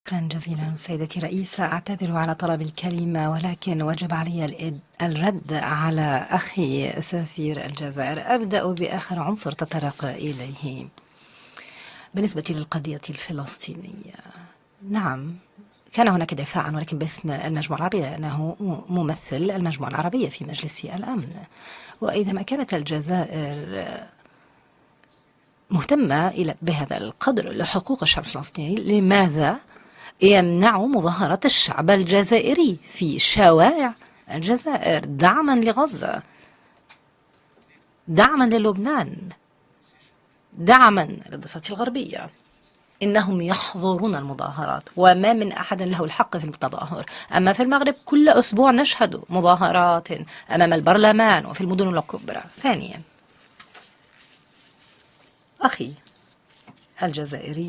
شكرا جزيلا سيدتي رئيسة. أعتذر على طلب الكلمة، ولكن وجب علي الرد على أخي سفير الجزائر. أبدأ بآخر عنصر تطرق إليه بالنسبة للقضية الفلسطينية. نعم، كان هناك دفاعا، ولكن باسم المجموعة العربية، لأنه ممثل المجموعة العربية في مجلس الأمن. وإذا ما كانت الجزائر مهتمة بهذا القدر لحقوق الشعب الفلسطيني، لماذا يمنع مظاهرة الشعب الجزائري في شوارع الجزائر دعما لغزة، دعما للبنان، دعما للضفة الغربية؟ إنهم يحظرون المظاهرات، وما من أحد له الحق في التظاهر. أما في المغرب كل أسبوع نشهد مظاهرات أمام البرلمان وفي المدن الكبرى. ثانيا، أخي الجزائري